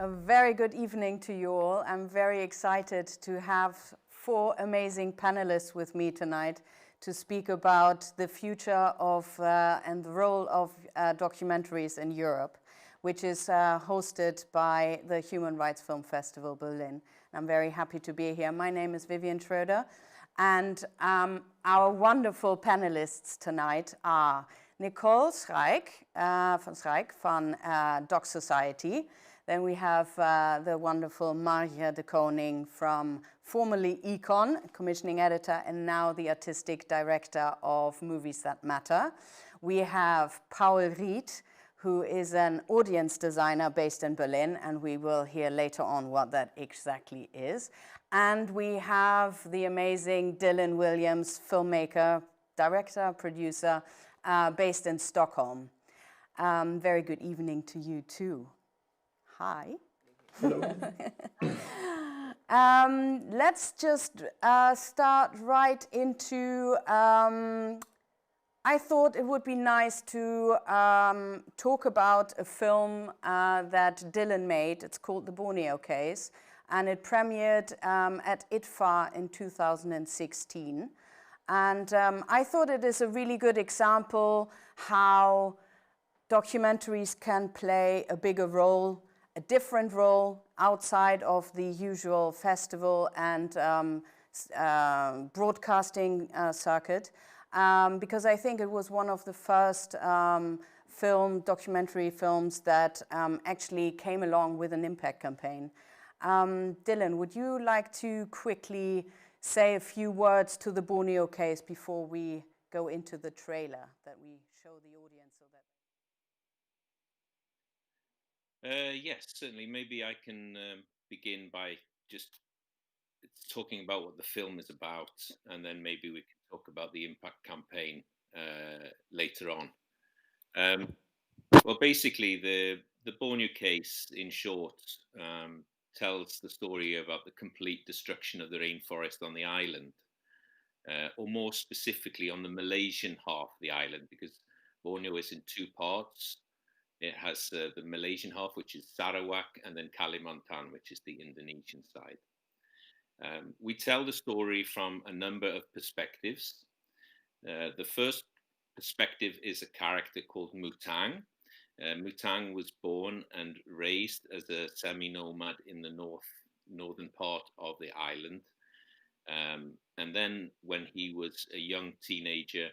very good evening to you all. I'm very excited to have 4 amazing panelists with me tonight to speak about the future of and the role of documentaries in Europe, which is hosted by the Human Rights Film Festival Berlin. I'm very happy to be here. My name is Vivian Schroeder, and our wonderful panelists tonight are Nicole Schaik from Doc Society. Then we have the wonderful Margje de Koning from formerly Econ, commissioning editor, and now the artistic director of Movies That Matter. We have Paul Rieth, who is an audience designer based in Berlin, and we will hear later on what that exactly is. And we have the amazing Dylan Williams, filmmaker, director, producer, based in Stockholm. Very good evening to you too. Hi. Hello. Let's just start right into, I thought it would be nice to talk about a film that Dylan made. It's called The Borneo Case, and it premiered at ITFA in 2016. And I thought it is a really good example how documentaries can play a bigger role, a different role outside of the usual festival and broadcasting circuit, because I think it was one of the first documentary films that actually came along with an impact campaign. Dylan, would you like to quickly say a few words to the Borneo Case before we go into the trailer that we show the audience? So that yes, certainly. Maybe I can begin by just talking about what the film is about, and then maybe we can talk about the impact campaign later on. Well, basically, the Borneo Case, in short, tells the story about the complete destruction of the rainforest on the island, or more specifically on the Malaysian half of the island, because Borneo is in 2 parts. It has the Malaysian half, which is Sarawak, and then Kalimantan, which is the Indonesian side. We tell the story from a number of perspectives. The first perspective is a character called Mutang. Mutang was born and raised as a semi-nomad in the northern part of the island. And then when he was a young teenager,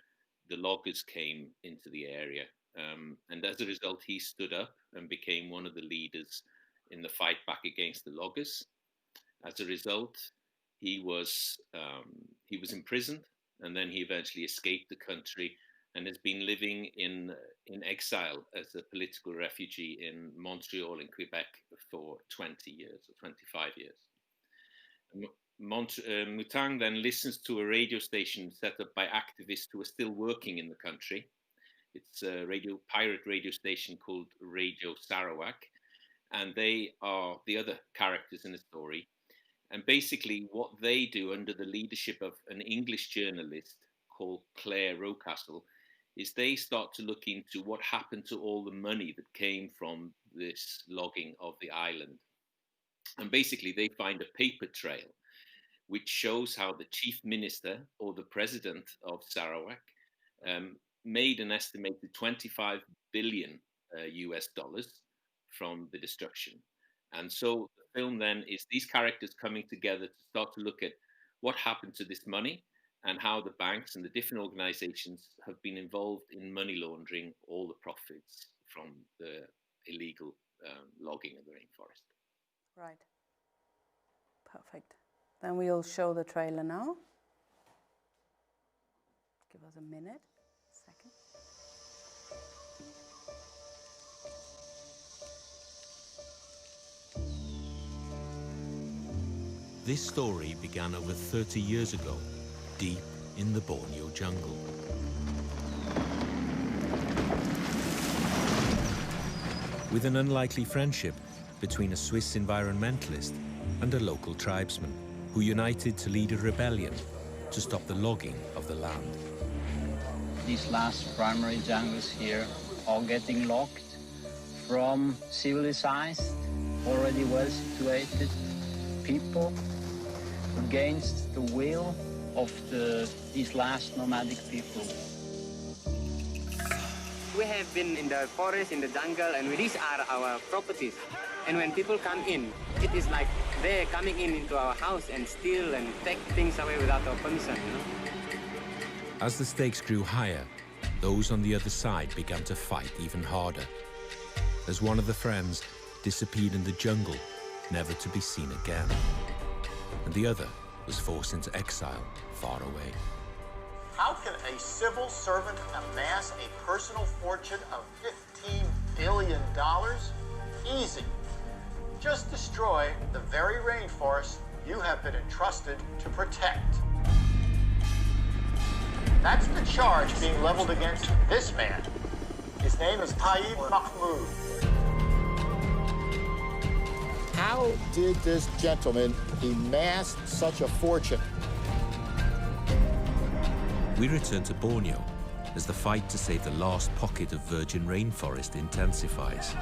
the loggers came into the area. And as a result, he stood up and became one of the leaders in the fight back against the loggers. As a result, he was imprisoned, and then he eventually escaped the country and has been living in exile as a political refugee in Montreal in Quebec for 20 years or 25 years. Mutang then listens to a radio station set up by activists who are still working in the country. It's a pirate radio station called Radio Sarawak, and they are the other characters in the story. And basically what they do under the leadership of an English journalist called Claire Rocastle is they start to look into what happened to all the money that came from this logging of the island. And basically they find a paper trail which shows how the chief minister or the president of Sarawak made an estimated $25 billion US dollars from the destruction. And so the film then is these characters coming together to start to look at what happened to this money and how the banks and the different organizations have been involved in money laundering all the profits from the illegal logging of the rainforest. Right. Perfect. Then we'll show the trailer now. Give us a minute, second. This story began over 30 years ago, deep in the Borneo jungle. With an unlikely friendship between a Swiss environmentalist and a local tribesman who united to lead a rebellion to stop the logging of the land. These last primary jungles here are getting logged from civilized already well situated people against the will of these last nomadic people. We have been in the forest, in the jungle, and these are our properties. And when people come in, it is like they're coming into our house and steal and take things away without our permission, you know? As the stakes grew higher, those on the other side began to fight even harder, as one of the friends disappeared in the jungle, never to be seen again. And the other was forced into exile far away. How can a civil servant amass a personal fortune of $15 billion? Easy. Just destroy the very rainforest you have been entrusted to protect. That's the charge being leveled against this man. His name is Taib Mahmoud. How did this gentleman amass such a fortune? We return to Borneo as the fight to save the last pocket of virgin rainforest intensifies.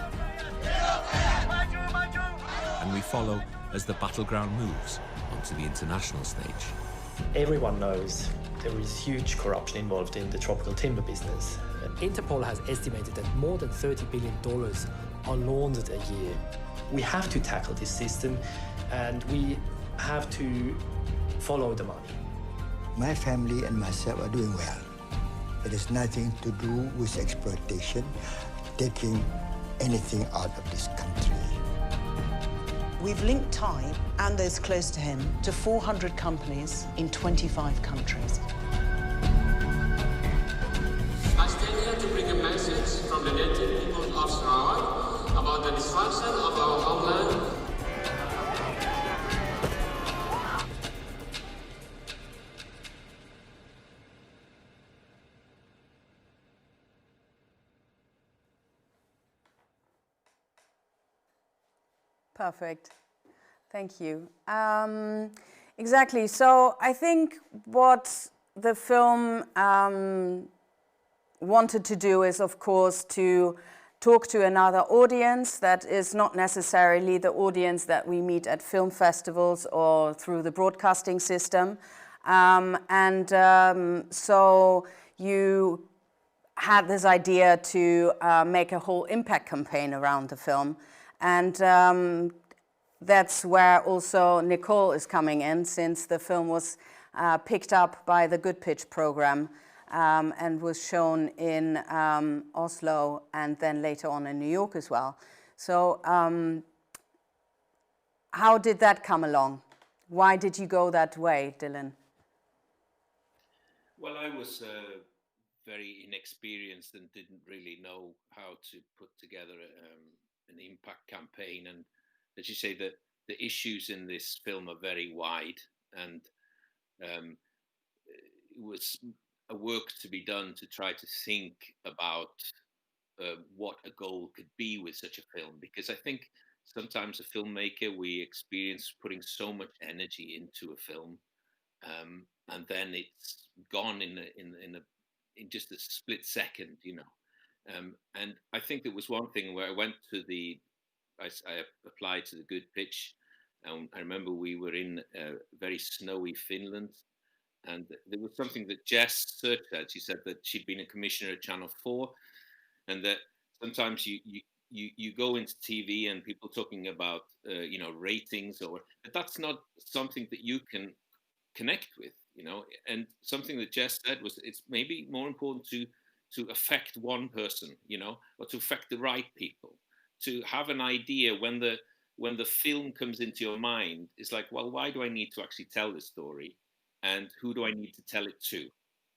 And we follow as the battleground moves onto the international stage. Everyone knows there is huge corruption involved in the tropical timber business. Interpol has estimated that more than $30 billion are laundered a year. We have to tackle this system and we have to follow the money. My family and myself are doing well. It has nothing to do with exploitation, taking anything out of this country. We've linked Taib and those close to him to 400 companies in 25 countries. I stand here to bring a message from the native people of Schaik about the destruction of our homeland. Perfect. Thank you. Exactly. So I think what the film wanted to do is, of course, to talk to another audience that is not necessarily the audience that we meet at film festivals or through the broadcasting system. So you had this idea to make a whole impact campaign around the film. And that's where also Nicole is coming in, since the film was picked up by the Good Pitch program and was shown in Oslo and then later on in New York as well. So how did that come along? Why did you go that way, Dylan? Well, I was very inexperienced and didn't really know how to put together an impact campaign. And as you say, that the issues in this film are very wide, and it was a work to be done to try to think about what a goal could be with such a film, because I think sometimes a filmmaker, we experience putting so much energy into a film, and then it's gone in just a split second, you know. And I think there was one thing where I applied to the Good Pitch. I remember we were in very snowy Finland, and there was something that Jess searched at. She said that she'd been a commissioner at Channel 4, and that sometimes you go into TV and people talking about ratings, but that's not something that you can connect with, you know. And something that Jess said was, it's maybe more important to affect one person, you know, or to affect the right people, to have an idea when the film comes into your mind. It's like, well, why do I need to actually tell this story, and who do I need to tell it to?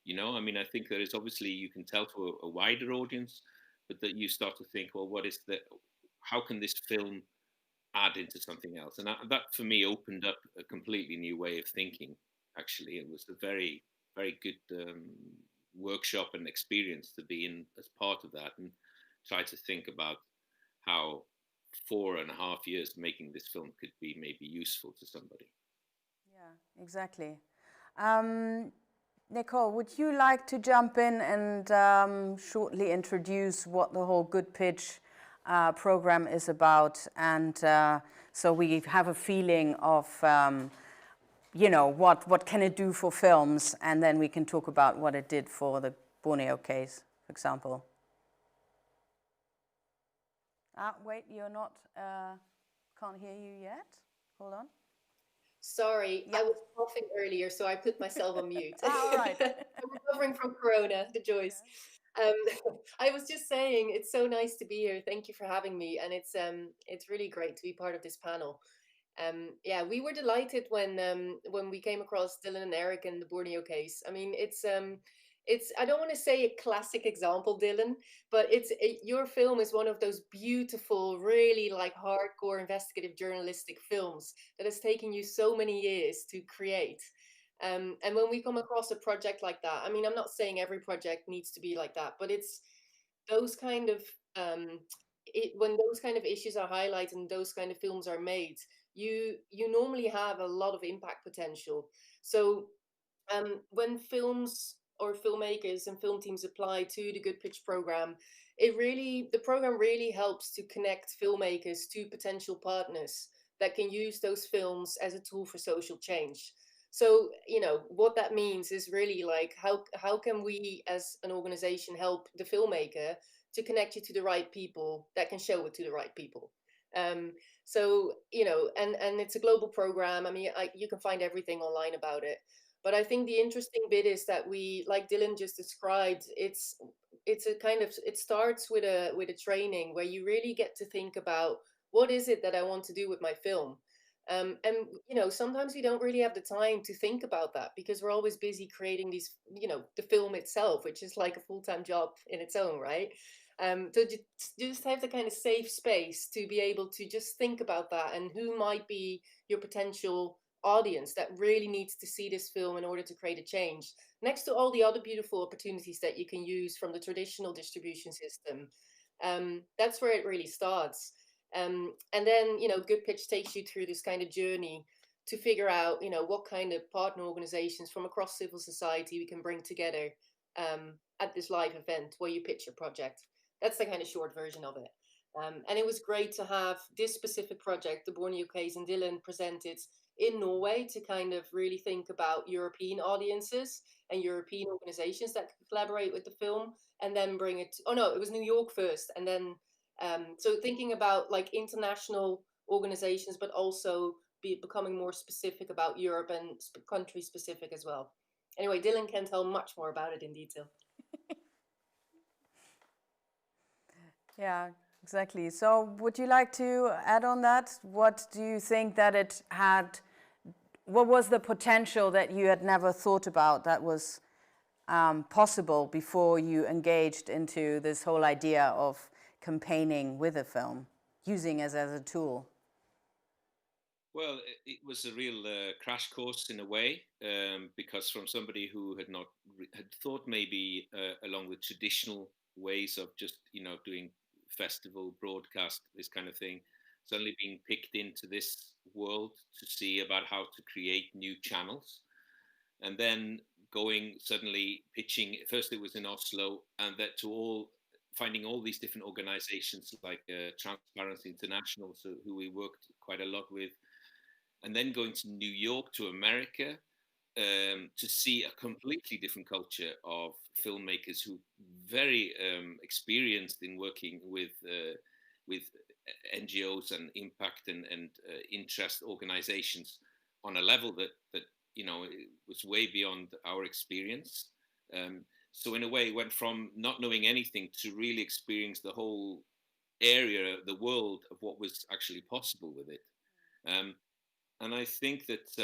You know, I mean, I think there is obviously, you can tell to a wider audience, but that you start to think, well, how can this film add into something else? And that for me opened up a completely new way of thinking. Actually, it was a very, very good workshop and experience to be in as part of that, and try to think about how 4.5 years making this film could be maybe useful to somebody. Yeah, exactly. Nicole, would you like to jump in and shortly introduce what the whole Good Pitch program is about, and so we have a feeling of, you know, what can it do for films, and then we can talk about what it did for the Borneo case, for example. Wait, you're not, can't hear you yet. Hold on. Sorry, yeah. I was coughing earlier, so I put myself on mute. All right. I'm recovering from Corona, the joys. Yeah. I was just saying, it's so nice to be here. Thank you for having me, and it's really great to be part of this panel. Yeah, we were delighted when we came across Dylan and Eric in the Borneo case. I mean, it's I don't want to say a classic example, Dylan, but your film is one of those beautiful, really like hardcore investigative journalistic films that has taken you so many years to create. And when we come across a project like that, I mean, I'm not saying every project needs to be like that, but it's those kind of when those kind of issues are highlighted and those kind of films are made, you normally have a lot of impact potential. So when films or filmmakers and film teams apply to the Good Pitch program, the program really helps to connect filmmakers to potential partners that can use those films as a tool for social change. So, you know, what that means is really like, how can we as an organization help the filmmaker to connect you to the right people that can show it to the right people? So, you know, and it's a global program. I mean, you can find everything online about it. But I think the interesting bit is that we, like Dylan just described, it's a kind of, it starts with a training where you really get to think about what is it that I want to do with my film. And, you know, sometimes we don't really have the time to think about that because we're always busy creating these, you know, the film itself, which is like a full-time job in its own, right? So just have the kind of safe space to be able to just think about that and who might be your potential audience that really needs to see this film in order to create a change, next to all the other beautiful opportunities that you can use from the traditional distribution system. That's where it really starts. And then, you know, Good Pitch takes you through this kind of journey to figure out, you know, what kind of partner organizations from across civil society we can bring together at this live event where you pitch your project. That's the kind of short version of it. And it was great to have this specific project, the Borneo Case, and Dylan presented in Norway to kind of really think about European audiences and European organizations that could collaborate with the film and then bring it, it was New York first. And then, so thinking about like international organizations, but also becoming more specific about Europe and country specific as well. Anyway, Dylan can tell much more about it in detail. Yeah, exactly. So would you like to add on that? What do you think that it had, what was the potential that you had never thought about that was possible before you engaged into this whole idea of campaigning with a film, using it as a tool? Well, it was a real crash course in a way, because from somebody who had thought maybe along the traditional ways of just, you know, doing festival, broadcast, this kind of thing, suddenly being picked into this world to see about how to create new channels. And then suddenly pitching, first it was in Oslo, and that finding all these different organizations like Transparency International, so who we worked quite a lot with, and then going to New York, to America, to see a completely different culture of filmmakers who very experienced in working with NGOs and impact and interest organizations on a level that you know, it was way beyond our experience. So in a way, it went from not knowing anything to really experience the whole area, the world of what was actually possible with it. And I think that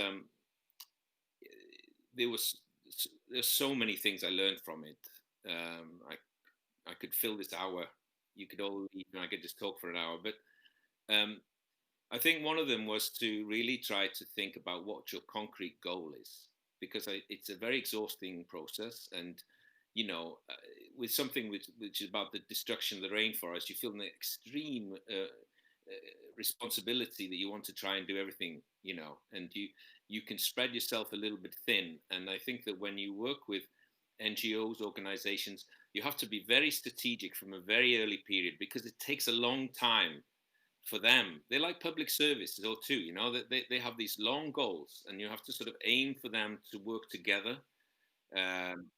there's so many things I learned from it. I could fill this hour. You could all leave and I could just talk for an hour. But I think one of them was to really try to think about what your concrete goal is, because it's a very exhausting process. And, you know, with something which is about the destruction of the rainforest, you feel an extreme responsibility that you want to try and do everything, you know, and you can spread yourself a little bit thin. And I think that when you work with NGOs, organizations, you have to be very strategic from a very early period, because it takes a long time for them. They're like public services or too, you know, that they have these long goals, and you have to sort of aim for them to work together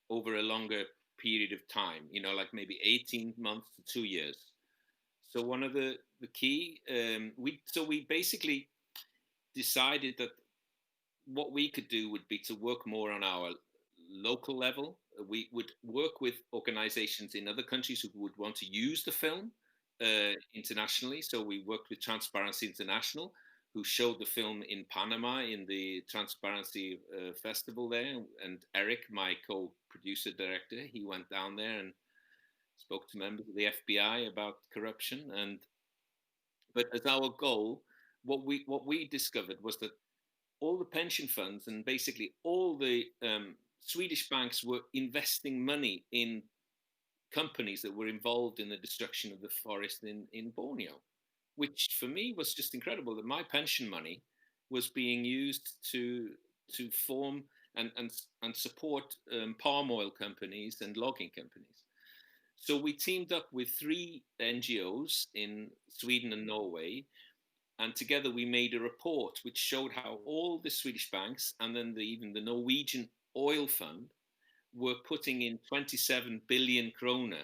over a longer period of time, you know, like maybe 18 months to 2 years. So one of the key, we basically decided that what we could do would be to work more on our local level. We would work with organizations in other countries who would want to use the film internationally. So we worked with Transparency International, who showed the film in Panama in the Transparency Festival there. And Eric, my co-producer director, he went down there and spoke to members of the FBI about corruption. But as our goal, what we discovered was that all the pension funds and basically all the Swedish banks were investing money in companies that were involved in the destruction of the forest in Borneo, which for me was just incredible, that my pension money was being used to form and support palm oil companies and logging companies. So we teamed up with 3 NGOs in Sweden and Norway, and together we made a report which showed how all the Swedish banks and then even the Norwegian oil fund were putting in 27 billion kroner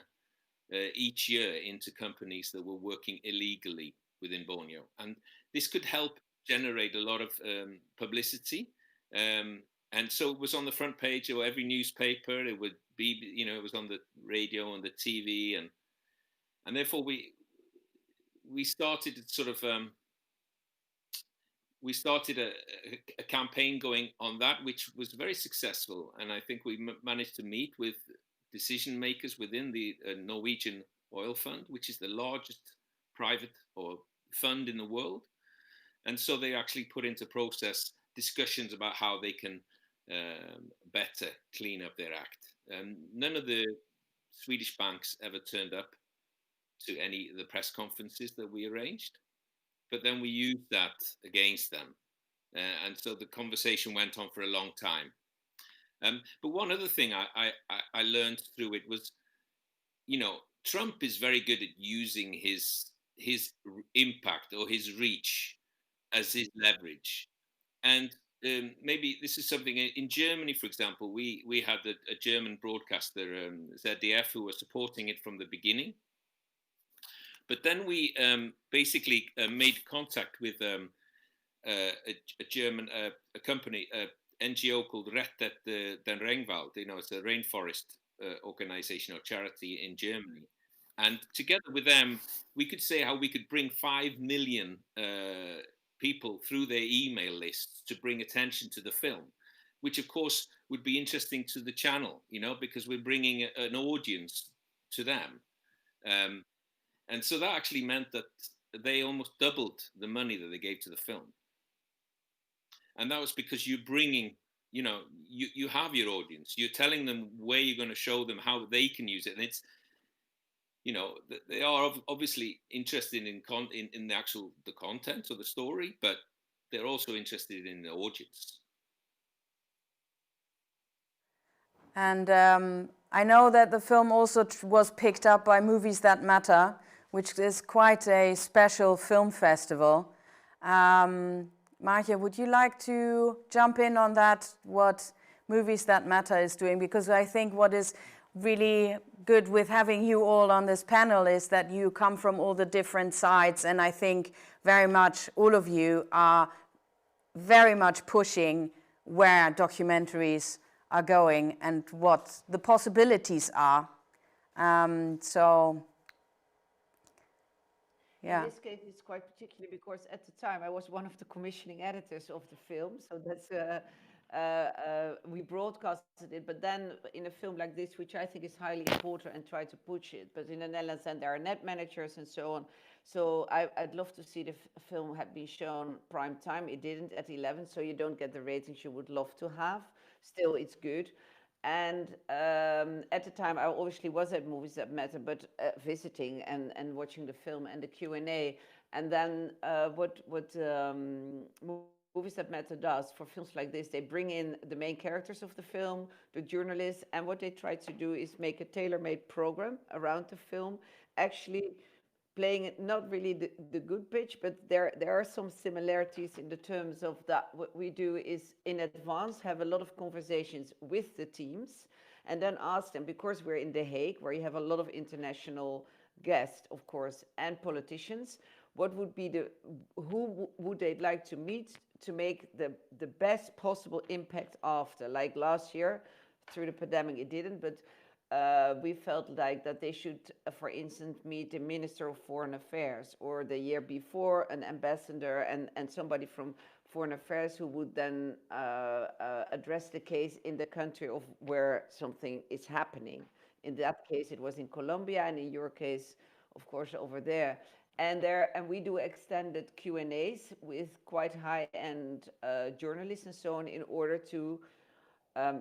each year into companies that were working illegally within Borneo. And this could help generate a lot of publicity. And so it was on the front page of every newspaper. It would be, you know, it was on the radio and the TV. And therefore we started sort of, we started a campaign going on that, which was very successful. And I think we managed to meet with decision makers within the Norwegian Oil Fund, which is the largest private or fund in the world. And so they actually put into process discussions about how they can better clean up their act. None of the Swedish banks ever turned up to any of the press conferences that we arranged. But then we used that against them. And so the conversation went on for a long time. But one other thing I learned through it was, you know, Trump is very good at using his impact or his reach as his leverage. And maybe this is something in Germany, for example, we had a German broadcaster, ZDF, who was supporting it from the beginning. But then we basically made contact with a German a company, NGO called Rieth den Regnwald. You know, it's a rainforest organization or charity in Germany. And together with them, we could say how we could bring 5 million people through their email lists to bring attention to the film, which of course would be interesting to the channel, you know, because we're bringing an audience to them. And so that actually meant that they almost doubled the money that they gave to the film. And that was because you're bringing, you know, you have your audience. You're telling them where you're going to show them how they can use it. And it's, you know, they are obviously interested in the actual, the content or the story, but they're also interested in the audience. And I know that the film also was picked up by Movies That Matter, which is quite a special film festival. Margje, would you like to jump in on that, what Movies That Matter is doing? Because I think what is really good with having you all on this panel is that you come from all the different sides, and I think very much all of you are very much pushing where documentaries are going and what the possibilities are. Yeah. In this case, it's quite particular because at the time I was one of the commissioning editors of the film, so that's we broadcasted it. But then in a film like this, which I think is highly important, and try to push it. But in the Netherlands, then there are net managers and so on. So I'd love to see the film had been shown prime time. It didn't at 11, so you don't get the ratings you would love to have. Still, it's good. And at the time, I obviously was at Movies That Matter, but visiting and watching the film and the Q&A. And then what Movies That Matter does for films like this, they bring in the main characters of the film, the journalists, and what they try to do is make a tailor-made program around the film, actually playing it not really the good pitch, but there are some similarities in the terms of that. What we do is in advance have a lot of conversations with the teams and then ask them, because we're in The Hague, where you have a lot of international guests, of course, and politicians, what would be who would they like to meet to make the best possible impact after? Like last year, through the pandemic, it didn't, but we felt like that they should, for instance, meet the Minister of Foreign Affairs, or the year before an ambassador and somebody from Foreign Affairs who would then address the case in the country of where something is happening. In that case, it was in Colombia, and in your case, of course, over there. And we do extended Q&As with quite high-end journalists and so on, in order to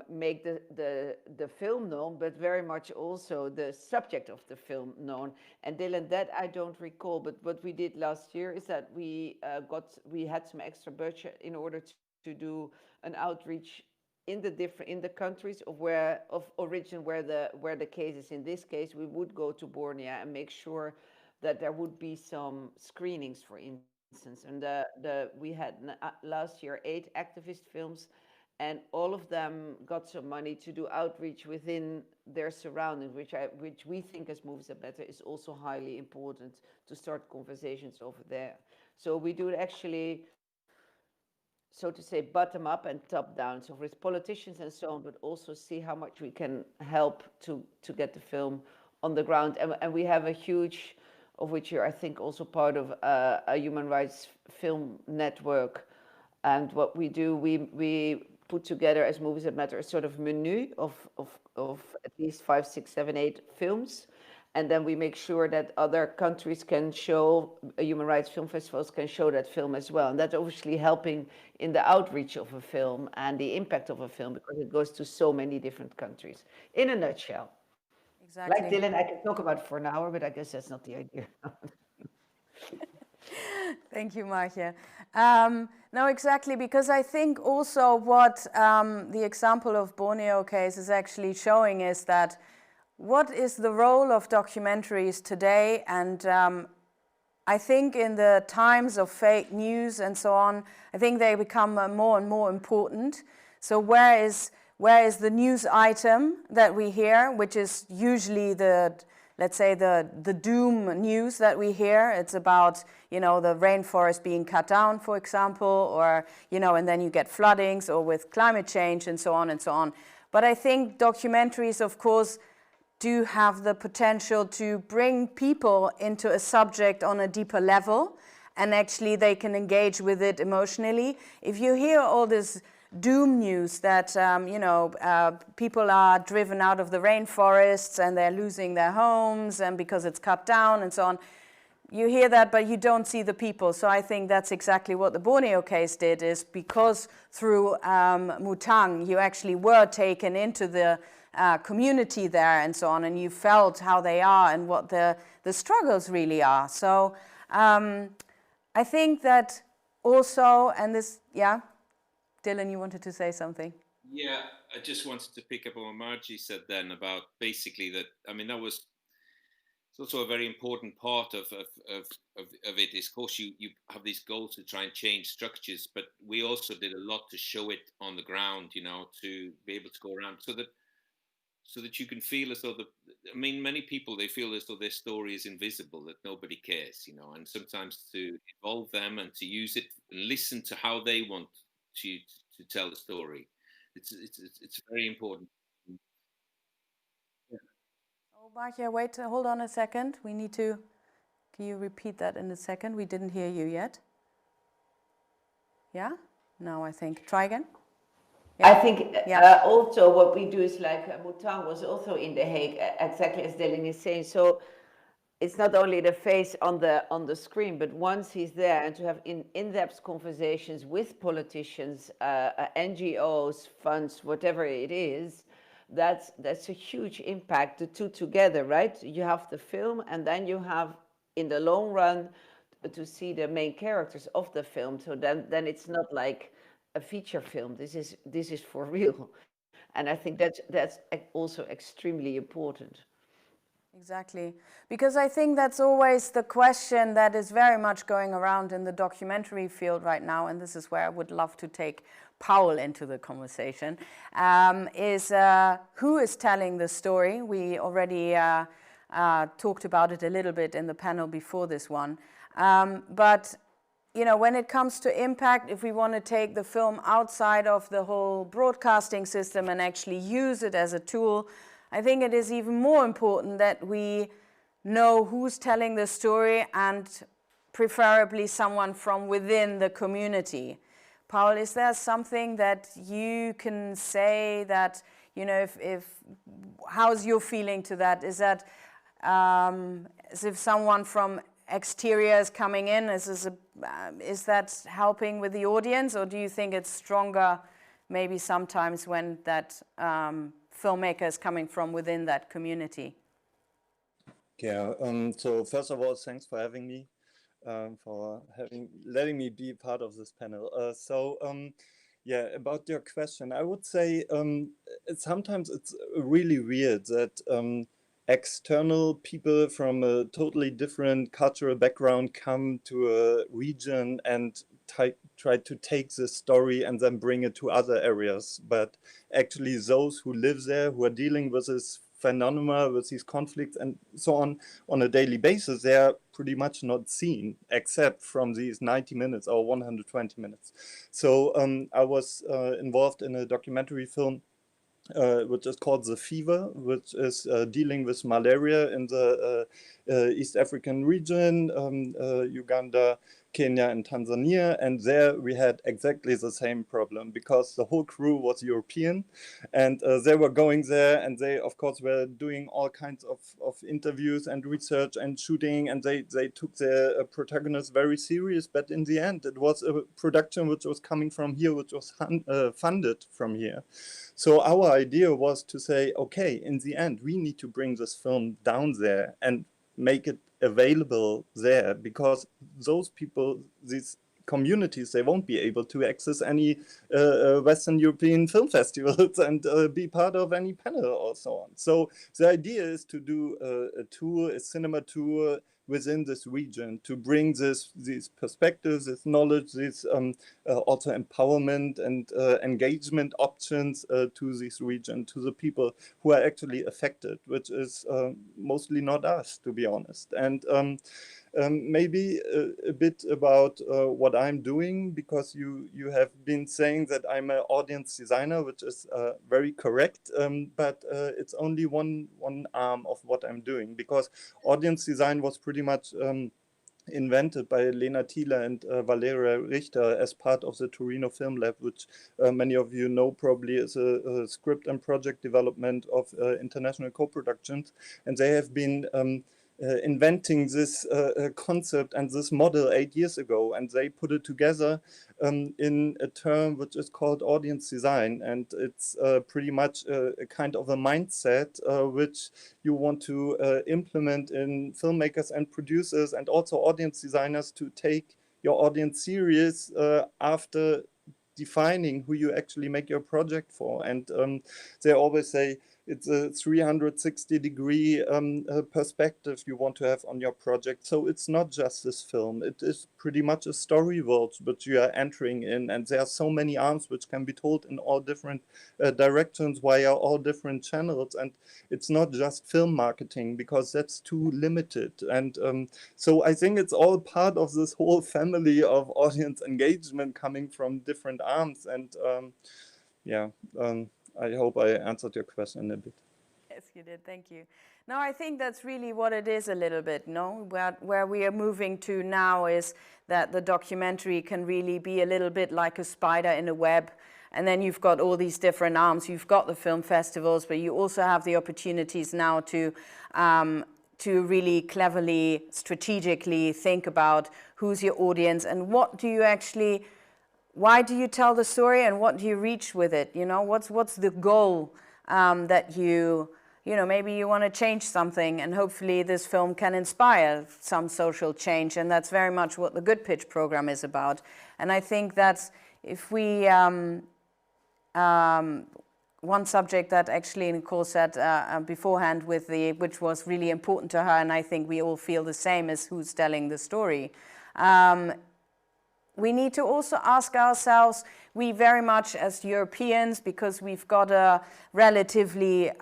make the film known, but very much also the subject of the film known. And Dylan, that I don't recall, but what we did last year is that we had some extra budget in order to do an outreach in the countries of origin where the case is. In this case, we would go to Borneo and make sure that there would be some screenings, for instance. And we had last year 8 activist films, and all of them got some money to do outreach within their surroundings, which we think as Movies That Matter is also highly important, to start conversations over there. So we do it actually, so to say, bottom up and top down, so with politicians and so on, but also see how much we can help to get the film on the ground. And we have a huge, of which you're, I think, also part of, a human rights film network. And what we do, we put together as Movies That Matter a sort of menu of at least 5, 6, 7, 8 films. And then we make sure that other countries can show, human rights film festivals can show that film as well. And that's obviously helping in the outreach of a film and the impact of a film, because it goes to so many different countries. In a nutshell. Exactly. Like Dylan, I can talk about it for an hour, but I guess that's not the idea. Thank you, Margje. No, exactly, because I think also what the example of Borneo Case is actually showing is that what is the role of documentaries today? And I think in the times of fake news and so on, I think they become more and more important. So where is the news item that we hear, which is usually let's say the doom news that we hear? It's about, the rainforest being cut down, for example, or, and then you get floodings, or with climate change and so on and so on. But I think documentaries, of course, do have the potential to bring people into a subject on a deeper level, and actually they can engage with it emotionally. If you hear all this doom news that people are driven out of the rainforests and they're losing their homes and because it's cut down and so on, you hear that, but you don't see the people. So I think that's exactly what the Borneo case did, is because through Mutang you actually were taken into the community there and so on, and you felt how they are and what the struggles really are. So I think that also, and this, yeah, Dylan, you wanted to say something? Yeah, I just wanted to pick up on what Margje said then about basically that, it's also a very important part of it is, of course, you have these goals to try and change structures, but we also did a lot to show it on the ground, to be able to go around so that you can feel as though many people, they feel as though their story is invisible, that nobody cares, and sometimes to involve them and to use it and listen to how they want to tell the story. It's very important. Yeah. Oh, Margje, wait, hold on a second. We need to, can you repeat that in a second? We didn't hear you yet. Yeah? No, I think. Try again. Yeah. I think also what we do is like Mutang was also in The Hague, exactly as Dylan is saying. So it's not only the face on the screen, but once he's there, and to have in-depth conversations with politicians, NGOs, funds, whatever it is, that's a huge impact, the two together, right? You have the film, and then you have, in the long run, but to see the main characters of the film. So then it's not like a feature film. This is for real, and I think that's also extremely important. Exactly, because I think that's always the question that is very much going around in the documentary field right now, and this is where I would love to take Paul into the conversation, is who is telling the story? We already talked about it a little bit in the panel before this one, but you know, when it comes to impact, if we want to take the film outside of the whole broadcasting system and actually use it as a tool, I think it is even more important that we know who's telling the story, and preferably someone from within the community. Paul, is there something that you can say that, you know, how's your feeling to that? Is that as if someone from exterior is coming in? Is that helping with the audience, or do you think it's stronger maybe sometimes when that filmmaker is coming from within that community? Yeah, so first of all, thanks for having me, for letting me be part of this panel. Yeah, about your question, I would say sometimes it's really weird that external people from a totally different cultural background come to a region and try to take this story and then bring it to other areas. But actually those who live there, who are dealing with this phenomena, with these conflicts and so on a daily basis, they are pretty much not seen except from these 90 minutes or 120 minutes. So I was involved in a documentary film which is called The Fever, which is dealing with malaria in the East African region, Uganda, Kenya and Tanzania, and there we had exactly the same problem because the whole crew was European, and they were going there, and they of course were doing all kinds of interviews and research and shooting, and they took their protagonists very serious, but in the end it was a production which was coming from here, which was funded from here. So our idea was to say, okay, in the end we need to bring this film down there and make it available there, because those people, these communities, they won't be able to access any Western European film festivals and be part of any panel or so on. So the idea is to do a tour, a cinema tour within this region, to bring these perspectives, this knowledge, this also empowerment and engagement options to this region, to the people who are actually affected, which is mostly not us, to be honest. And maybe a bit about what I'm doing, because you have been saying that I'm an audience designer, which is very correct, but it's only one arm of what I'm doing, because audience design was pretty much invented by Lena Thiele and Valeria Richter as part of the Torino Film Lab, which many of you know probably is a script and project development of international co-productions, and they have been inventing this concept and this model 8 years ago, and they put it together in a term which is called audience design, and it's pretty much a kind of a mindset which you want to implement in filmmakers and producers and also audience designers, to take your audience serious after defining who you actually make your project for. And they always say it's a 360-degree perspective you want to have on your project. So it's not just this film, it is pretty much a story world which you are entering in, and there are so many arms which can be told in all different directions via all different channels. And it's not just film marketing, because that's too limited. And so I think it's all part of this whole family of audience engagement coming from different arms. And I hope I answered your question a bit. Yes, you did. Thank you. No, I think that's really what it is a little bit, no? Where we are moving to now is that the documentary can really be a little bit like a spider in a web. And then you've got all these different arms. You've got the film festivals, but you also have the opportunities now to really cleverly, strategically think about who's your audience and what do you actually... Why do you tell the story and what do you reach with it? You know, what's the goal that you you know, maybe you want to change something, and hopefully this film can inspire some social change, and that's very much what the Good Pitch program is about. And I think that's, if we, one subject that actually Nicole said beforehand with which was really important to her, and I think we all feel the same, is who's telling the story. We need to also ask ourselves, we very much as Europeans, because we've got a relatively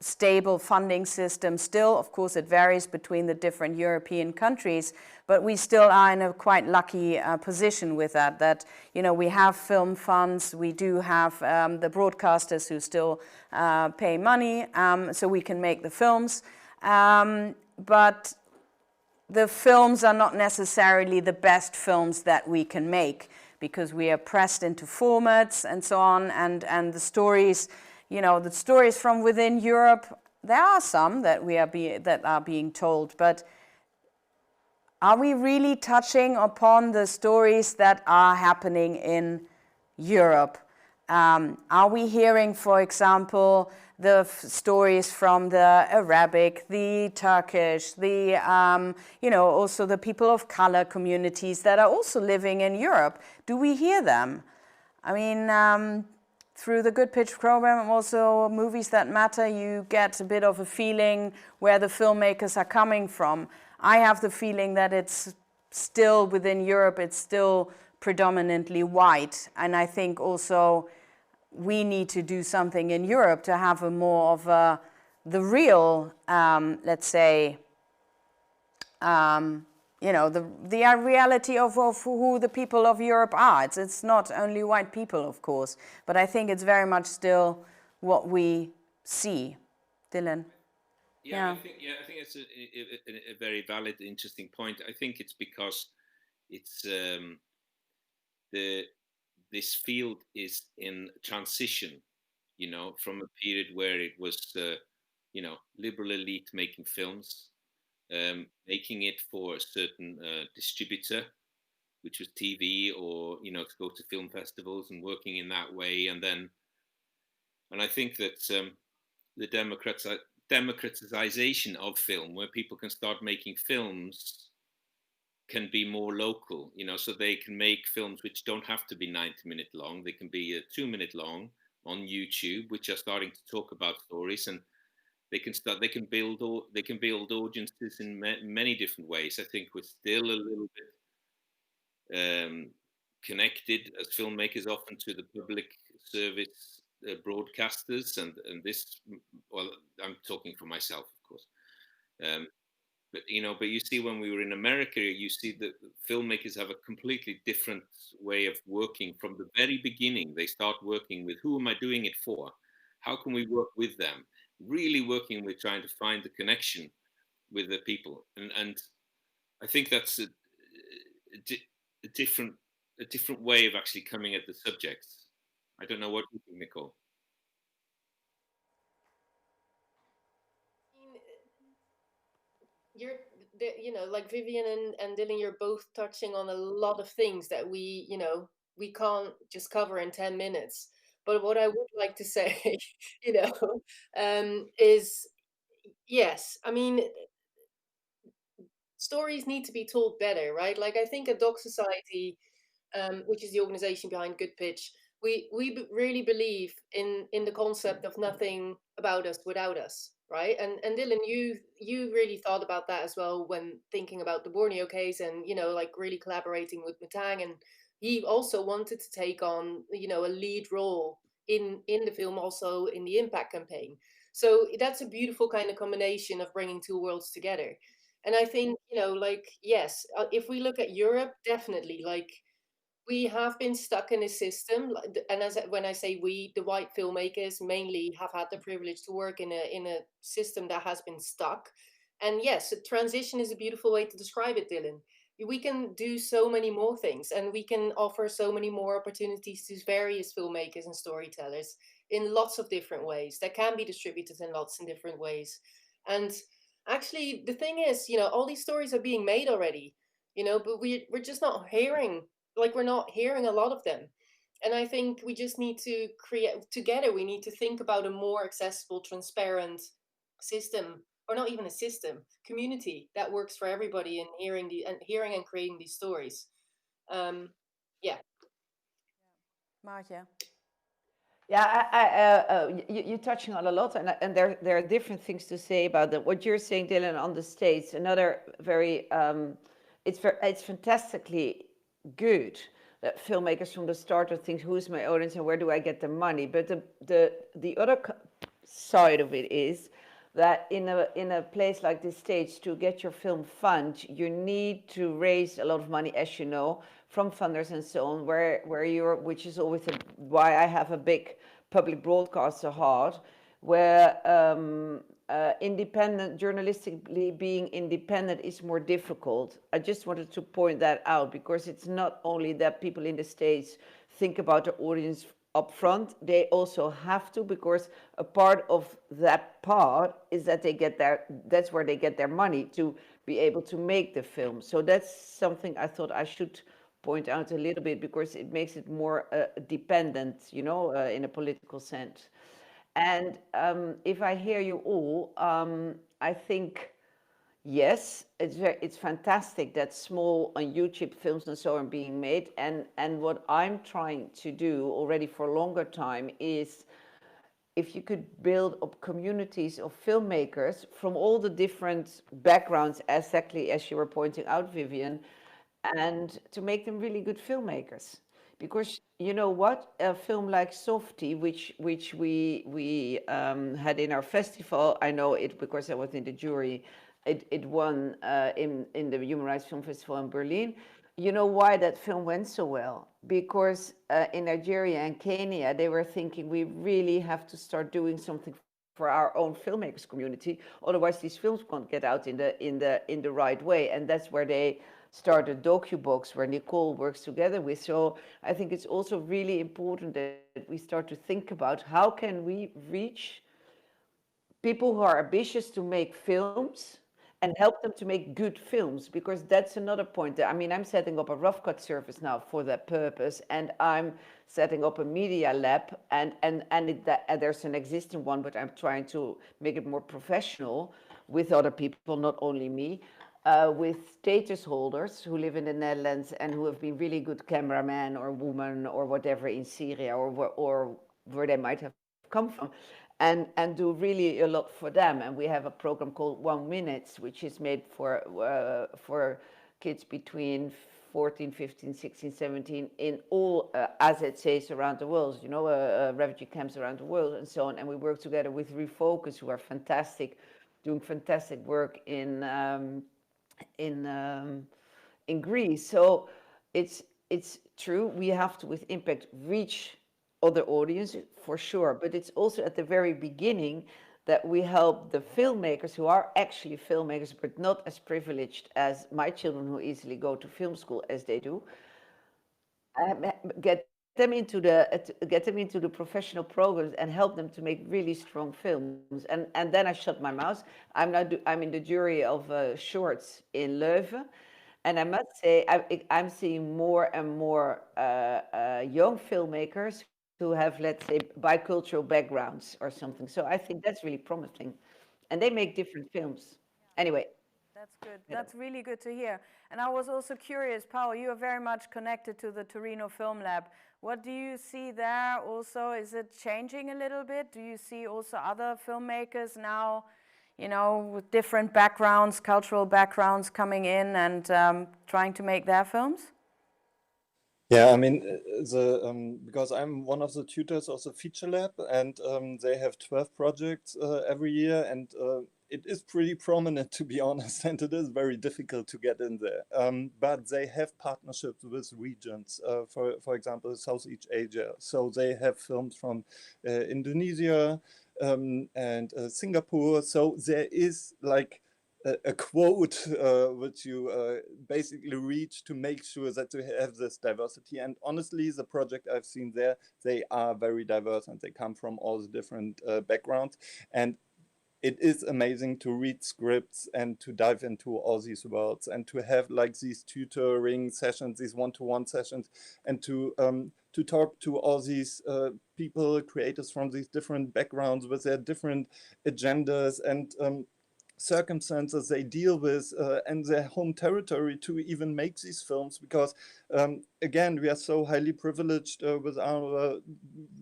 stable funding system still, of course it varies between the different European countries, but we still are in a quite lucky position with that, you know, we have film funds, we do have the broadcasters who still pay money, so we can make the films, but the films are not necessarily the best films that we can make, because we are pressed into formats and so on, and the stories, you know, the stories from within Europe, there are some that are being told, but are we really touching upon the stories that are happening in Europe? Are we hearing, for example, the stories from the Arabic, the Turkish, the, you know, also the people of color communities that are also living in Europe? Do we hear them? I mean, through the Good Pitch program and also Movies That Matter, you get a bit of a feeling where the filmmakers are coming from. I have the feeling that it's still within Europe, it's still predominantly white. And I think also we need to do something in Europe to have a more of the real, let's say, you know, the reality of who the people of Europe are. It's not only white people, of course, but I think it's very much still what we see. Dylan? Yeah, I think it's a very valid, interesting point. I think it's because it's this field is in transition, you know, from a period where it was, you know, liberal elite making films, making it for a certain distributor, which was TV, or, you know, to go to film festivals and working in that way. And I think that the democratization of film, where people can start making films, can be more local, you know, so they can make films which don't have to be 90-minute long. They can be 2-minute long on YouTube, which are starting to talk about stories, and they can build audiences in many different ways. I think we're still a little bit connected as filmmakers often to the public service broadcasters, and this, well, I'm talking for myself, of course. But you see, when we were in America, you see that filmmakers have a completely different way of working from the very beginning. They start working with, who am I doing it for? How can we work with them? Really working with trying to find the connection with the people. And I think that's a different way of actually coming at the subjects. I don't know what you think, Nicole. You know, like Vivian and Dylan, you're both touching on a lot of things that we can't just cover in 10 minutes. But what I would like to say, you know, is yes, I mean, stories need to be told better, right? Like, I think a Doc Society, which is the organization behind Good Pitch, we really believe in the concept of nothing about us without us, right? And Dylan, you really thought about that as well when thinking about the Borneo case, and, you know, like really collaborating with Matang, and he also wanted to take on, you know, a lead role in the film, also in the impact campaign. So that's a beautiful kind of combination of bringing two worlds together. And I think, you know, like, yes, if we look at Europe, definitely, like, we have been stuck in a system, and when I say we, the white filmmakers mainly have had the privilege to work in a system that has been stuck. And yes, transition is a beautiful way to describe it, Dylan. We can do so many more things, and we can offer so many more opportunities to various filmmakers and storytellers in lots of different ways that can be distributed in lots of different ways. And actually, the thing is, you know, all these stories are being made already, you know, but we're just not hearing, like, we're not hearing a lot of them. And I think we just need to create together. We need to think about a more accessible, transparent system, or not even a system, community that works for everybody in hearing and creating these stories. Yeah. Margje. Yeah, you're touching on a lot, and there are different things to say about that. What you're saying, Dylan, on the States, another very, it's fantastically good that filmmakers from the start are think, who's my audience and where do I get the money? But the other side of it is that in a place like the States, to get your film fund, you need to raise a lot of money, as you know, from funders and so on, which is always why I have a big public broadcaster heart, where independent, journalistically being independent is more difficult. I just wanted to point that out, because it's not only that people in the States think about the audience up front, they also have to, because a part of that part is that that's where they get their money to be able to make the film. So that's something I thought I should point out a little bit, because it makes it more dependent, in a political sense. And if I hear you all, I think, yes, it's fantastic that small on YouTube films and so on are being made. And what I'm trying to do already for a longer time is, if you could build up communities of filmmakers from all the different backgrounds, exactly as you were pointing out, Vivian, and to make them really good filmmakers. Because you know what, a film like Softy, which we had in our festival, I know it because I was in the jury. It won in the Human Rights Film Festival in Berlin. You know why that film went so well? Because in Nigeria and Kenya, they were thinking, we really have to start doing something for our own filmmakers community. Otherwise, these films won't get out in the right way. And that's where they started DocuBox, where Nicole works together with. So I think it's also really important that we start to think about how can we reach people who are ambitious to make films and help them to make good films, because that's another point. I mean, I'm setting up a rough cut service now for that purpose, and I'm setting up a media lab, and there's an existing one, but I'm trying to make it more professional with other people, not only me, with status holders who live in the Netherlands and who have been really good cameraman or woman or whatever in Syria or where they might have come from. And do really a lot for them. And we have a program called 1 Minutes, which is made for kids between 14, 15, 16, 17 in all AZCs around the world, refugee camps around the world and so on. And we work together with Refocus, who are fantastic, doing fantastic work in Greece. So it's true, we have to, with impact, reach other audiences for sure, but it's also at the very beginning that we help the filmmakers who are actually filmmakers but not as privileged as my children who easily go to film school as they do, get them into the professional programs and help them to make really strong films. And then I shut my mouth. I'm in the jury of shorts in Leuven. And I must say, I'm seeing more and more young filmmakers who have, let's say, bicultural backgrounds or something. So I think that's really promising. And they make different films. Anyway. That's good. That's really good to hear. And I was also curious, Paul, you are very much connected to the Torino Film Lab. What do you see there also? Is it changing a little bit? Do you see also other filmmakers now, with different backgrounds, cultural backgrounds coming in and trying to make their films? Yeah, I mean, because I'm one of the tutors of the Feature Lab, and they have 12 projects every year, and it is pretty prominent, to be honest, and it is very difficult to get in there. But they have partnerships with regions, for example, Southeast Asia. So they have films from Indonesia and Singapore. So there is like a quote which you basically reach to make sure that you have this diversity. And honestly, the project I've seen there, they are very diverse and they come from all the different backgrounds. And it is amazing to read scripts and to dive into all these worlds and to have like these tutoring sessions, these one-to-one sessions, and to to talk to all these people, creators from these different backgrounds with their different agendas and circumstances they deal with and their home territory to even make these films, because again, we are so highly privileged with our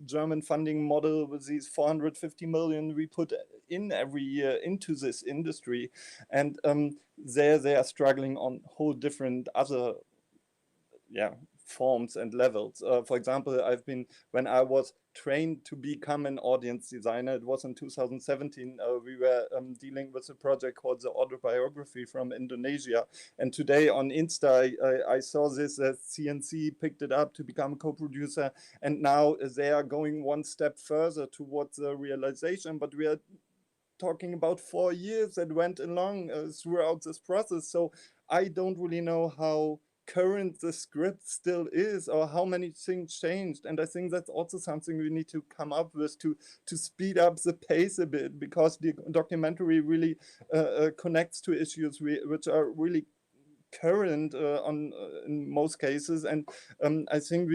German funding model, with these 450 million we put in every year into this industry, and they are struggling on whole different other forms and levels. For example, when I was trained to become an audience designer, it was in 2017, we were dealing with a project called The Autobiography from Indonesia. And today on Insta, I saw this, that CNC picked it up to become a co-producer. And now they are going one step further towards the realization, but we are talking about 4 years that went along throughout this process. So I don't really know how current the script still is, or how many things changed. And I think that's also something we need to come up with to speed up the pace a bit, because the documentary really connects to issues which are really current in most cases. And I think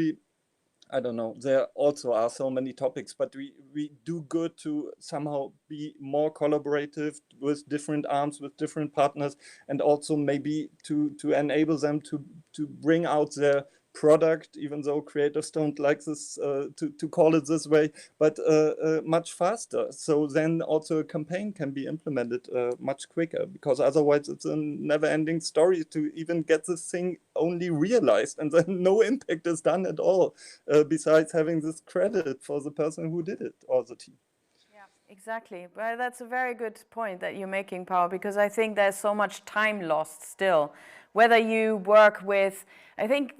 I don't know, there also are so many topics, but we do good to somehow be more collaborative with different arms, with different partners, and also maybe to enable them to bring out their product, even though creators don't like this to call it this way, but much faster. So then also a campaign can be implemented much quicker, because otherwise it's a never-ending story to even get this thing only realized, and then no impact is done at all, besides having this credit for the person who did it or the team. Exactly. Well, that's a very good point that you're making, Paul, because I think there's so much time lost still. Whether you work with, I think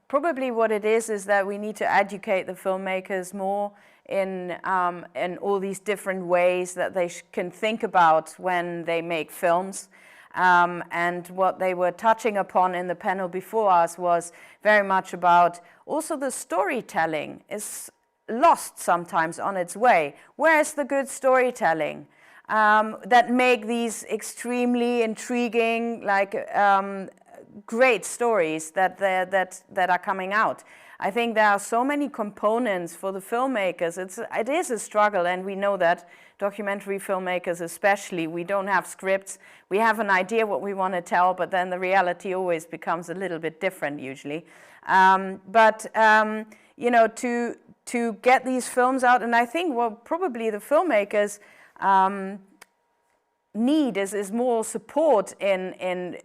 probably what it is that we need to educate the filmmakers more in all these different ways that they can think about when they make films. And what they were touching upon in the panel before us was very much about also the storytelling is lost sometimes on its way. Where's the good storytelling that make these extremely intriguing, like great stories that are coming out? I think there are so many components for the filmmakers. It is a struggle, and we know that documentary filmmakers especially, we don't have scripts. We have an idea what we want to tell, but then the reality always becomes a little bit different usually. You know, to get these films out, and I think what probably the filmmakers need is more support in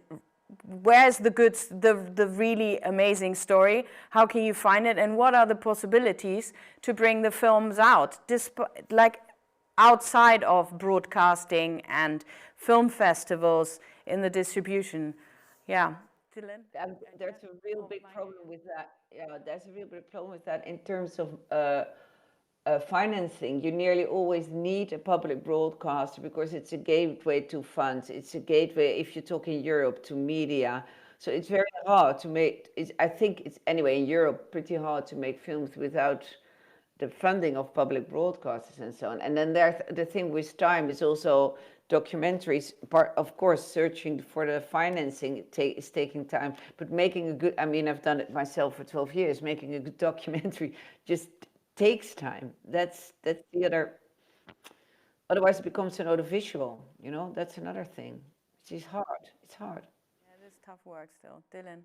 where's the really amazing story, how can you find it, and what are the possibilities to bring the films out, like outside of broadcasting and film festivals in the distribution. Yeah. There's a real big problem with that. Yeah, there's a real big problem with that in terms of financing. You nearly always need a public broadcaster because it's a gateway to funds. It's a gateway, if you talk in Europe, to media. So it's very hard to make, I think it's, anyway, in Europe, pretty hard to make films without the funding of public broadcasters and so on. And then there's the thing with time is also documentaries, of course, searching for the financing is taking time, but making a good, I mean, I've done it myself for 12 years, making a good documentary just takes time. That's the other, otherwise it becomes an audiovisual, you know, that's another thing. It's hard, it's hard. Yeah, it is tough work still. Dylan?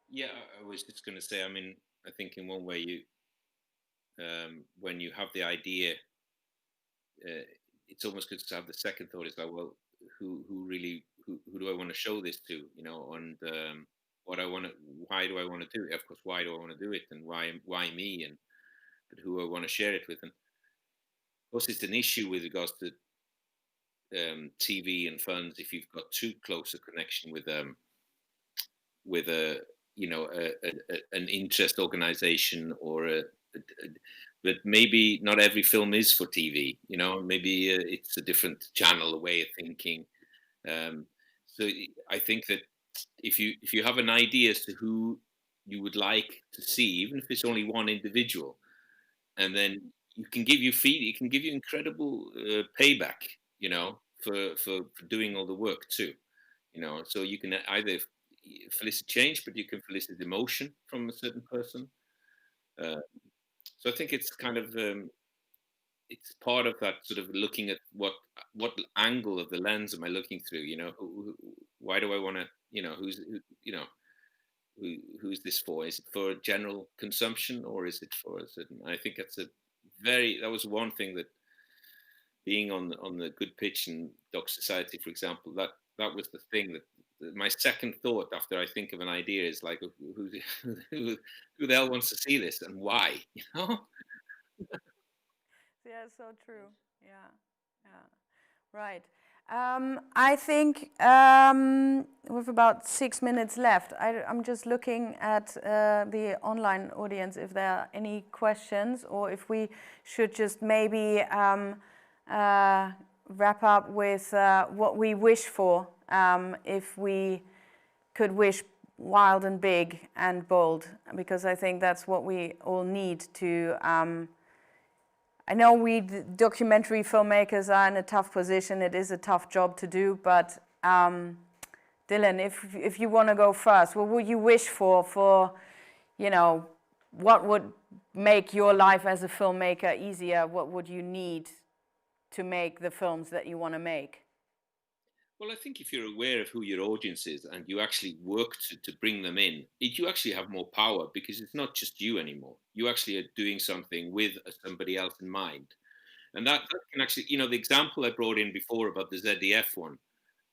Yeah, I was just going to say, I mean, I think in one way you, when you have the idea, it's almost good to have the second thought. It's like, well, who do I want to show this to, you know, and why do I want to do it? Of course, why do I want to do it, and why me, and but who I want to share it with. And of course, it's an issue with regards to TV and funds if you've got too close a connection with a you know an interest organization or but maybe not every film is for TV, you know, maybe it's a different channel, a way of thinking. So I think that if you have an idea as to who you would like to see, even if it's only one individual, and then it can give you incredible payback, you know, for doing all the work too, you know. So you can either felicit change, but you can felicit emotion from a certain person. So I think it's kind of it's part of that sort of looking at what angle of the lens am I looking through? You know, why do I want to? You know, who's this for? Is it for general consumption or is it for a certain? I think that was one thing that being on the Good Pitch and Doc Society, for example, that was the thing that my second thought after I think of an idea is like, who the hell wants to see this and why? You know? Yeah, so true. Yeah, yeah, right. I think with about 6 minutes left, I'm just looking at the online audience if there are any questions, or if we should just maybe wrap up with what we wish for, if we could wish wild and big and bold, because I think that's what we all need to. I know we documentary filmmakers are in a tough position. It is a tough job to do, but Dylan, if you want to go first, what would you wish for, you know, what would make your life as a filmmaker easier? What would you need to make the films that you want to make? Well, I think if you're aware of who your audience is and you actually work to bring them in, you actually have more power because it's not just you anymore. You actually are doing something with somebody else in mind. And that can actually, you know, the example I brought in before about the ZDF one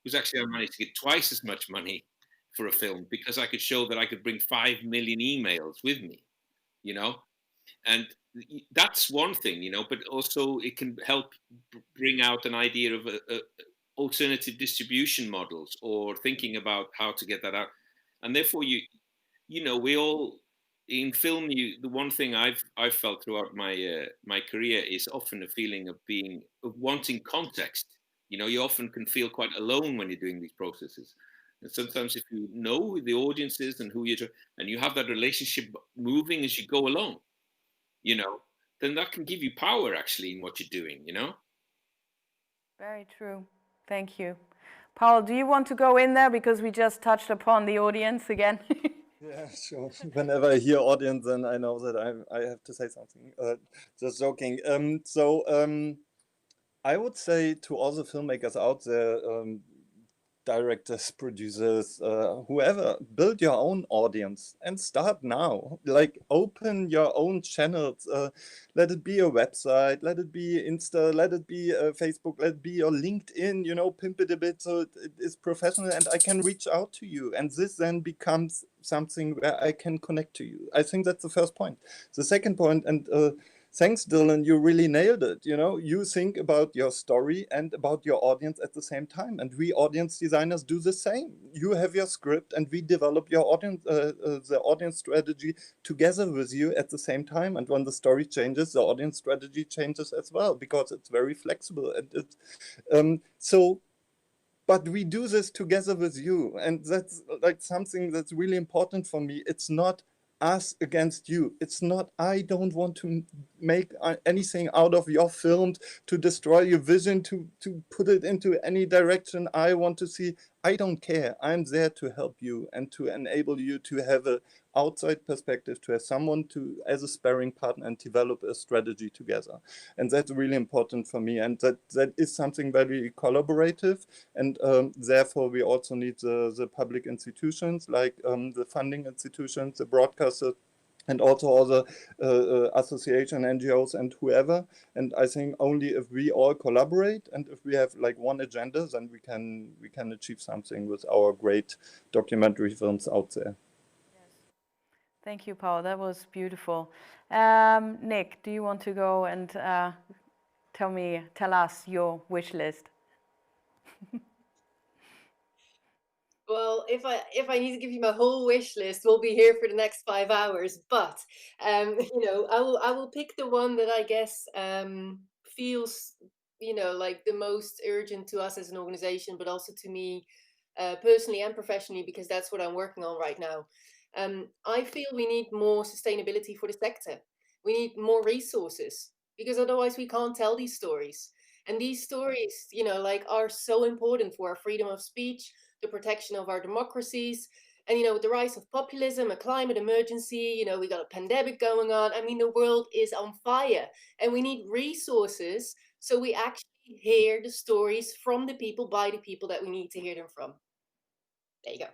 was actually I managed to get twice as much money for a film because I could show that I could bring 5 million emails with me, you know? And that's one thing, you know, but also it can help bring out an idea of alternative distribution models or thinking about how to get that out. And therefore, you know, we all in film. The one thing I've felt throughout my my career is often a feeling of wanting context. You know, you often can feel quite alone when you're doing these processes. And sometimes, if you know who the audience is and and you have that relationship moving as you go along, you know, then that can give you power actually in what you're doing. You know. Very true. Thank you. Paul, do you want to go in there because we just touched upon the audience again? Yeah, sure. Whenever I hear audience, then I know that I have to say something. Just joking. I would say to all the filmmakers out there, directors, producers, whoever, build your own audience and start now. Like, open your own channels. Let it be a website, let it be Insta, let it be Facebook, let it be your LinkedIn, you know, pimp it a bit so it is professional and I can reach out to you. And this then becomes something where I can connect to you. I think that's the first point. The second point, and thanks, Dylan. You really nailed it. You know, you think about your story and about your audience at the same time. And we audience designers do the same. You have your script and we develop your audience, the audience strategy together with you at the same time. And when the story changes, the audience strategy changes as well, because it's very flexible. And it's, but we do this together with you. And that's like something that's really important for me. It's not us against you. It's not, I don't want to make anything out of your films to destroy your vision, to put it into any direction I want to see. I don't care. I'm there to help you and to enable you to have an outside perspective, to have someone as a sparring partner and develop a strategy together. And that's really important for me. And that is something very collaborative. And therefore, we also need the public institutions, like the funding institutions, the broadcasters, and also all the association, NGOs, and whoever. And I think only if we all collaborate and if we have like one agenda, then we can achieve something with our great documentary films out there. Yes. Thank you, Paul. That was beautiful. Nick, do you want to go and tell us your wish list? Well, if I need to give you my whole wish list, we'll be here for the next 5 hours. But you know, I will pick the one that I guess feels, you know, like the most urgent to us as an organization, but also to me personally and professionally, because that's what I'm working on right now. I feel we need more sustainability for the sector. We need more resources, because otherwise we can't tell these stories. And these stories, you know, like, are so important for our freedom of speech, the protection of our democracies, And, you know, with the rise of populism, a climate emergency, you know, we got a pandemic going on. I mean, the world is on fire and we need resources so we actually hear the stories from the people, by the people that we need to hear them from. There you go.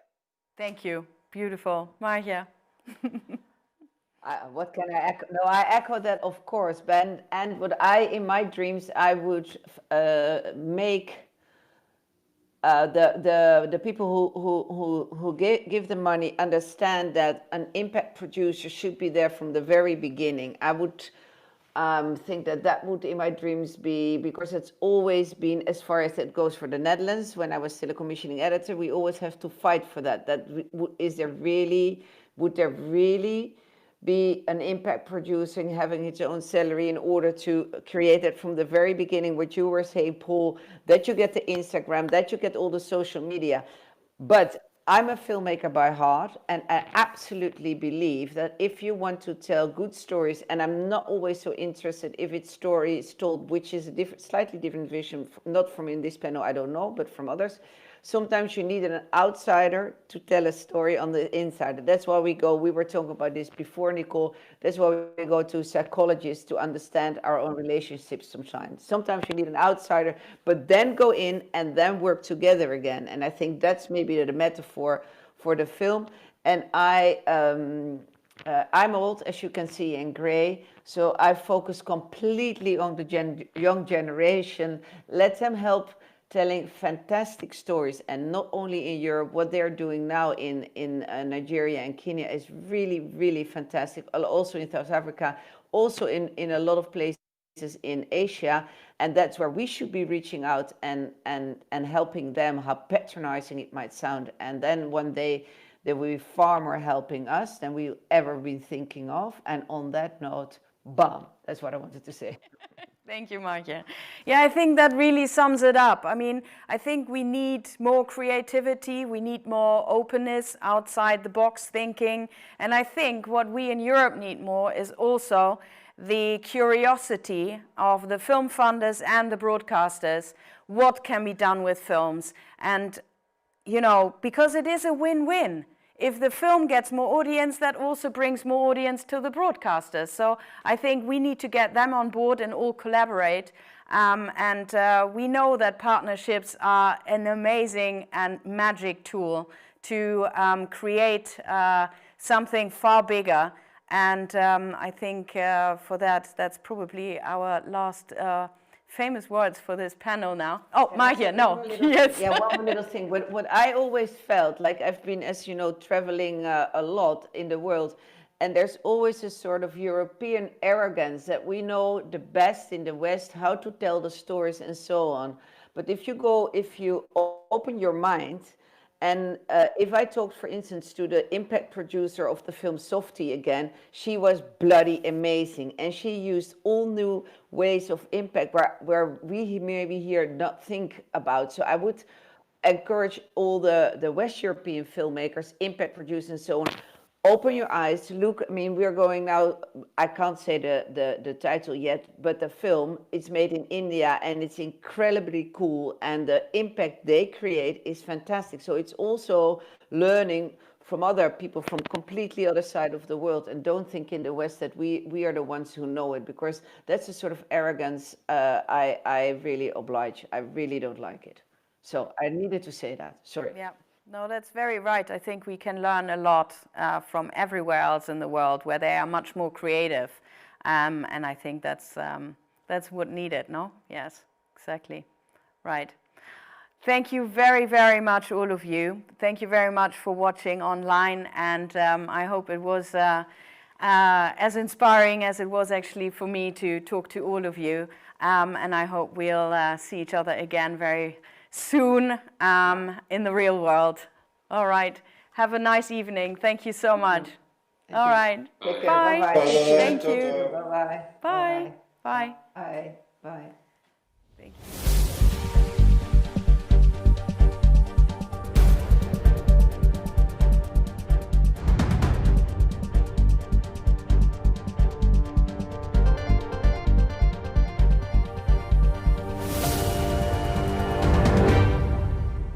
Thank you. Beautiful. Margje. What can I echo? No, I echo that, of course. Ben, and what in my dreams, I would make the people who give the money understand that an impact producer should be there from the very beginning. I would think that would in my dreams be, because it's always been, as far as it goes for the Netherlands, when I was still a commissioning editor, we always have to fight for that. Would there really be an impact producer and having its own salary in order to create it from the very beginning, what you were saying, Paul, that you get the Instagram, that you get all the social media. But I'm a filmmaker by heart, and I absolutely believe that if you want to tell good stories, and I'm not always so interested if it's story is told, which is a slightly different vision, not from in this panel, I don't know, but from others. Sometimes you need an outsider to tell a story on the insider. That's why we were talking about this before, Nicole, that's why we go to psychologists to understand our own relationships sometimes. Sometimes you need an outsider, but then go in and then work together again. And I think that's maybe the metaphor for the film. And I'm old, as you can see, and gray, so I focus completely on the young generation. Let them help telling fantastic stories, and not only in Europe, what they're doing now in Nigeria and Kenya is really, really fantastic. Also in South Africa, also in a lot of places in Asia, and that's where we should be reaching out and helping them, how patronizing it might sound. And then one day there will be far more helping us than we've ever been thinking of. And on that note, bam, that's what I wanted to say. Thank you, Margje. Yeah, I think that really sums it up. I mean, I think we need more creativity, we need more openness, outside the box thinking. And I think what we in Europe need more is also the curiosity of the film funders and the broadcasters. What can be done with films? And, you know, because it is a win-win. If the film gets more audience, that also brings more audience to the broadcasters. So I think we need to get them on board and all collaborate. We know that partnerships are an amazing and magic tool to create something far bigger. And I think for that, that's probably our last famous words for this panel now. Oh, Margje, no. Yes. Yeah, one little thing. What I always felt, like I've been, as you know, traveling a lot in the world, and there's always a sort of European arrogance that we know the best in the West, how to tell the stories and so on. But if you open your mind, and if I talked, for instance, to the impact producer of the film Softie again, she was bloody amazing. And she used all new ways of impact where we maybe here not think about. So I would encourage all the West European filmmakers, impact producers and so on, open your eyes, look. I mean, we're going now, I can't say the title yet, but the film, it's made in India and it's incredibly cool, and the impact they create is fantastic. So it's also learning from other people from completely other side of the world, and don't think in the West that we are the ones who know it, because that's a sort of arrogance I really oblige. I really don't like it. So I needed to say that, sorry. Yeah. No, that's very right. I think we can learn a lot from everywhere else in the world where they are much more creative. And I think that's what needed, no? Yes, exactly. Right. Thank you very, very much, all of you. Thank you very much for watching online. And I hope it was as inspiring as it was actually for me to talk to all of you. And I hope we'll see each other again very soon in the real world. All right. Have a nice evening. Thank you so much. All right. Take care. Bye. Bye-bye. Thank you. Bye-bye. Bye. Bye. Bye. Bye. Thank you.